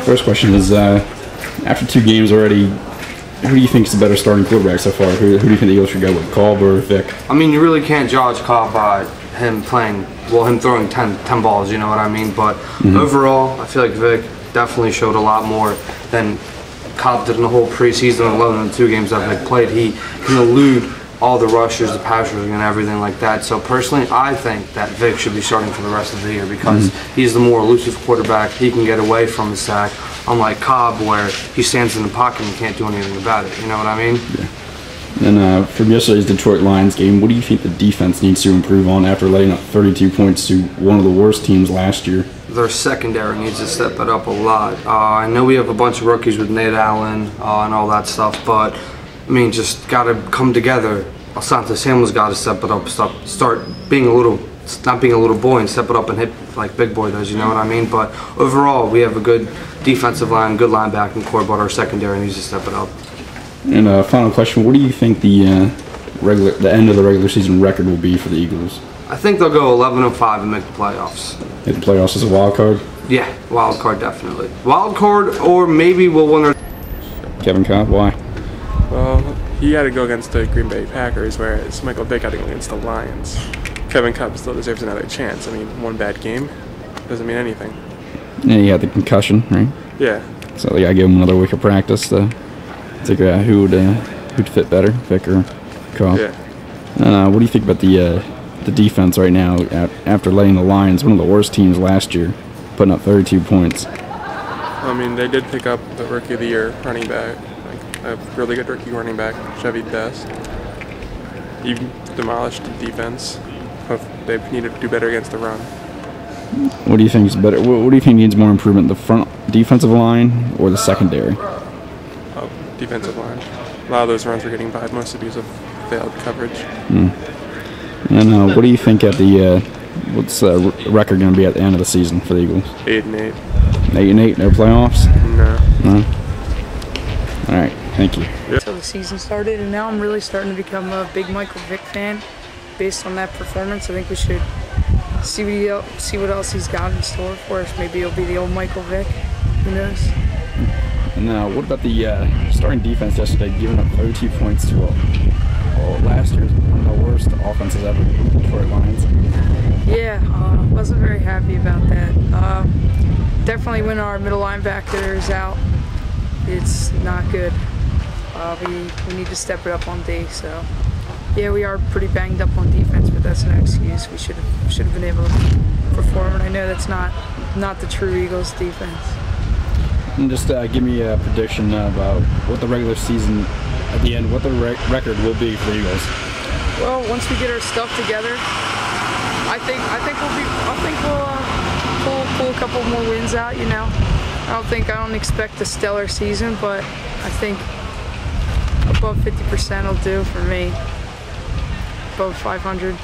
First question is, after 2 games already, who do you think is the better starting quarterback so far? Who do you think the Eagles should go with, Kolb or Vick? I mean, you really can't judge Kolb by him throwing 10 balls, you know what I mean? But overall, I feel like Vick definitely showed a lot more than Kolb did in the whole preseason, alone in the 2 games that Vick played. He can elude all the rushers, the pass rushing, and everything like that. So personally, I think that Vick should be starting for the rest of the year because he's the more elusive quarterback. He can get away from the sack, unlike Kolb, where he stands in the pocket and can't do anything about it. You know what I mean? Yeah. And from yesterday's Detroit Lions game, what do you think the defense needs to improve on after letting up 32 points to one of the worst teams last year? Their secondary needs to step it up a lot. I know we have a bunch of rookies with Nate Allen and all that stuff, but I mean, just got to come together. Asante Samuel's got to step it up, start being not being a little boy and step it up and hit like Big Boy does, you know what I mean? But overall, we have a good defensive line, good linebacking core, but our secondary needs to step it up. And final question, what do you think the end of the regular season record will be for the Eagles? I think they'll go 11-5 and make the playoffs. Make the playoffs as a wild card? Yeah, wild card definitely. Wild card, or maybe we'll win our... Kevin Cobb, why? Well, he had to go against the Green Bay Packers, whereas Michael Vick had to go against the Lions. Kevin Cobb still deserves another chance. I mean, one bad game doesn't mean anything. And he had the concussion, right? Yeah. So they got to give him another week of practice to figure out who'd fit better, Vick or Cobb. Yeah. What do you think about the defense right now after letting the Lions, one of the worst teams last year, putting up 32 points? I mean, they did pick up the Rookie of the Year running back, like a really good rookie running back, Chevy Best. He demolished the defense. They need to do better against the run. What do you think is better? What do you think needs more improvement, the front defensive line or the secondary? Oh, defensive line. A lot of those runs were getting by mostly because of failed coverage. And what do you think at the what's the record going to be at the end of the season for the Eagles? 8-8. 8-8, no playoffs? No. All right, thank you. Until the season started, and now I'm really starting to become a big Michael Vick fan. Based on that performance, I think we should see what else he's got in store for us. Maybe it'll be the old Michael Vick. Who knows? And what about the starting defense yesterday, giving up 32 points to last year's one of the worst offenses ever, Detroit Lions? Yeah, wasn't very happy about that. Definitely when our middle linebacker is out, it's not good. We need to step it up on D. So yeah, we are pretty banged up on defense, but that's no excuse. We should have been able to perform, and I know that's not the true Eagles defense. And just give me a prediction of what the regular season at the end, what the record will be for the Eagles. Well, once we get our stuff together, I think we'll pull a couple more wins out. You know, I don't expect a stellar season, but I think above 50% will do for me. Above 500.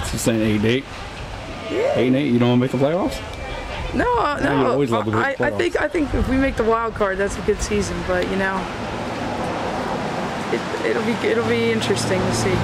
So saying 8-8. Yeah. 8-8. You don't want to make the playoffs? No. You always love the playoffs. I think if we make the wild card, that's a good season. But you know, it'll be interesting to see.